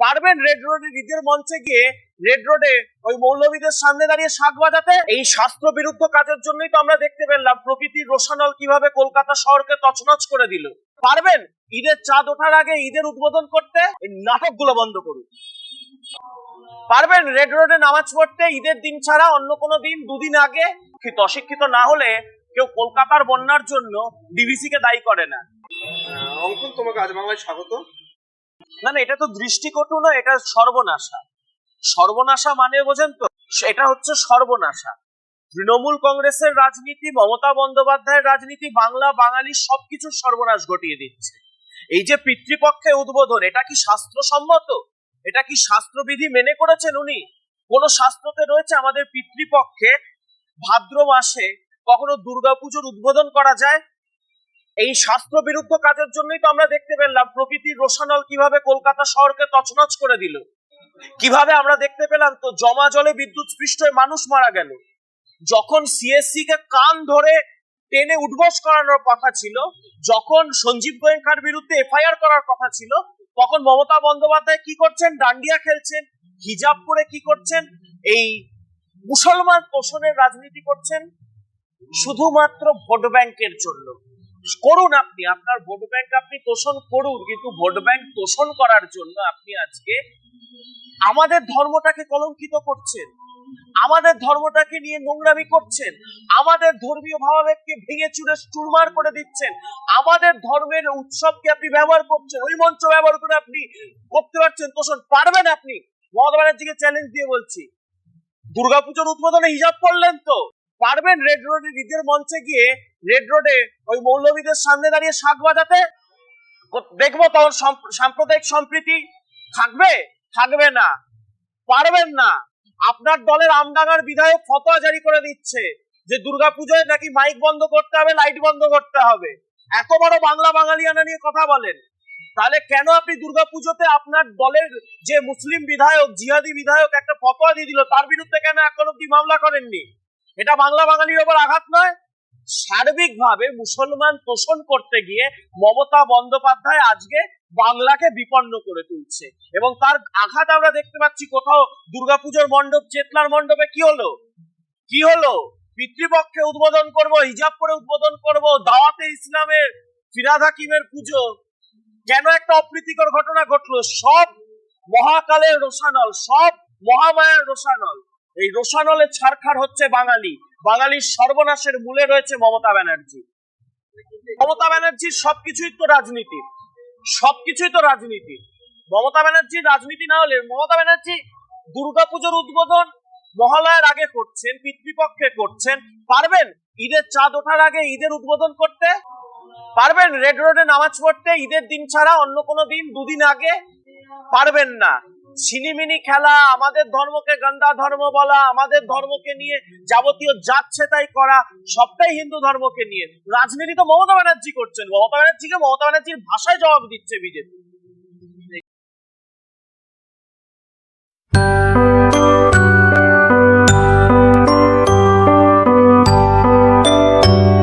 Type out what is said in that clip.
পারবেন রেড রোডে ঈদের মঞ্চে গিয়ে রেড রোডে ওই মৌলবীদের সামনে দাঁড়িয়ে শাঁখ বাজাতে? এই শাস্ত্র বিরুদ্ধ কাজের জন্যই তো আমরা দেখতে পেলাম প্রকৃতির রোশানল কিভাবে কলকাতা শহরকে তছনছ করে দিল। পারবেন ঈদের চাঁদ ওঠার আগে ঈদের উদ্বোধন করতে? এই নাটকগুলো বন্ধ করুন। পারবেন রেড রোডে নামাজ পড়তে ঈদের দিন ছাড়া অন্য কোনো দিন, দুদিন আগে? অশিক্ষিত না হলে কেউ কলকাতার বন্যার জন্য ডিভিসি কে দায়ী করে না। অঙ্কন, তোমাকে আজ বাংলায় স্বাগত। না না, এটা তো দৃষ্টিকটু না, এটা সর্বনাশা। সর্বনাশা মানে বোঝেন তো, এটা হচ্ছে সর্বনাশা। তৃণমূল কংগ্রেসের রাজনীতি, মমতা বন্দ্যোপাধ্যায়ের রাজনীতি বাংলা বাঙালি সবকিছুর সর্বনাশ ঘটিয়ে দিচ্ছে। এই যে পিতৃপক্ষে উদ্বোধন, এটা কি শাস্ত্রসম্মত? এটা কি শাস্ত্রবিধি মেনে করেছেন উনি? কোন শাস্ত্রতে রয়েছে আমাদের পিতৃপক্ষে ভাদ্র মাসে কখনো দুর্গাপুজোর উদ্বোধন করা যায়? এই শাস্ত্র বিরুদ্ধ কাজের জন্যই তো আমরা দেখতে পেলাম প্রকৃতির রোশানল কিভাবে কলকাতা শহরকে তছনছ করে দিল। কিভাবে আমরা দেখতে পেলাম তো জমা জলে বিদ্যুৎ স্পৃষ্ট হয়ে মানুষ মারা গেল। যখন সিএসসি কে কান ধরে টেনে উঠবস করানোর কথা ছিল, যখন সঞ্জীব গোয়েঙ্কার বিরুদ্ধে এফআইআর করার কথা ছিল, তখন মমতা বন্দ্যোপাধ্যায় কি করছেন? ডান্ডিয়া খেলছেন, হিজাব পরে কি করছেন? এই মুসলমান তোষণের রাজনীতি করছেন শুধুমাত্র ভোট ব্যাংকের জন্য। করুন, আপনি আপনার ভোট ব্যাংক আপনি তোষণ করুন, কিন্তু ভোট ব্যাংক তোষণ করার জন্য আপনি আজকে আমাদের ধর্মটাকে কলঙ্কিত করছেন, আমাদের ধর্মটাকে নিয়ে নোংরামি করছেন, আমাদের ধর্মীয় ভাবাবেগকে ভেঙে চুরে চুরমার করে দিচ্ছেন, আমাদের ধর্মের উৎসবকে আপনি ব্যবহার করছেন, ওই মঞ্চ ব্যবহার করে আপনি করতে পারছেন তোষণ। পারবেন আপনি? মমতা ব্যানার্জিকে চ্যালেঞ্জ দিয়ে বলছি, দুর্গাপুজোর উদ্বোধনে হিজাব করলেন তো? পারবেন রেড রোডে ঈদের মঞ্চে গিয়ে রেড রোডে ওই মৌলবীদের সামনে দাঁড়িয়ে শাঁখ বাজাতে? দেখবো তখন সাম্প্রদায়িক সম্প্রীতি থাকবে? থাকবে না। পারবেন না। আপনার দলের আমডাঙ্গার বিধায়ক ফতোয়া জারি করে দিচ্ছে যে দুর্গাপুজোয় নাকি মাইক বন্ধ করতে হবে, লাইট বন্ধ করতে হবে। এত বড় বাংলা বাঙালিয়ানা নিয়ে কথা বলেন, তাহলে কেন আপনি দুর্গাপুজোতে আপনার দলের যে মুসলিম বিধায়ক, জিহাদি বিধায়ক একটা ফতোয়া দিয়ে দিল, তার বিরুদ্ধে কেন এখন অব্দি মামলা করেননি? এটা বাংলা বাঙালির উপর আঘাত নয়? সার্বিকভাবে মুসলমান তোষণ করতে গিয়ে মমতা বন্দ্যোপাধ্যায় আজকে বাংলাকে বিপন্ন করে তুলছে, এবং তার আঘাত আমরা দেখতে পাচ্ছি কোথাও। দুর্গাপুজোর মণ্ডপ, চেতলার মণ্ডপে কি হলো? কি হলো? পিতৃপক্ষে উদ্বোধন করব, হিজাব করে উদ্বোধন করব, দাওয়াতে ইসলামের ফিরাদ হাকিমের পুজো, কেন একটা অপ্রীতিকর ঘটনা ঘটলো? সব মহাকালের রোশানল, সব মহামায়ার রোশানল। এই রোশানলে ছারখার হচ্ছে বাঙালি। বাঙালির সর্বনাশের মূলে রয়েছে মমতা ব্যানার্জি। মমতা ব্যানার্জির সবকিছুই তো রাজনীতি, সবকিছুই তো রাজনীতি। মমতা ব্যানার্জির রাজনীতি না হলে, মমতা ব্যানার্জি দুর্গাপুজোর উদ্বোধন মহালয়ার আগে করছেন, পিতৃপক্ষে করছেন। পারবেন ঈদের চাঁদ ওঠার আগে ঈদের উদ্বোধন করতে? পারবেন রেড রোডে নামাজ পড়তে ঈদের দিন ছাড়া অন্য কোনো দিন, দুদিন আগে? পারবেন না। ছিনিমিনি খেলা, আমাদের ধর্মকে গন্দা ধর্ম বলা, আমাদের ধর্মকে নিয়ে যাবতীয় যাচ্ছে তাই করা, সবটাই হিন্দু ধর্মকে নিয়ে। রাজনীতি তো মমতা ব্যানার্জি করছেন, মমতা ব্যানার্জিকে মমতা ব্যানার্জির ভাষায় জবাব দিচ্ছে বিজেপি।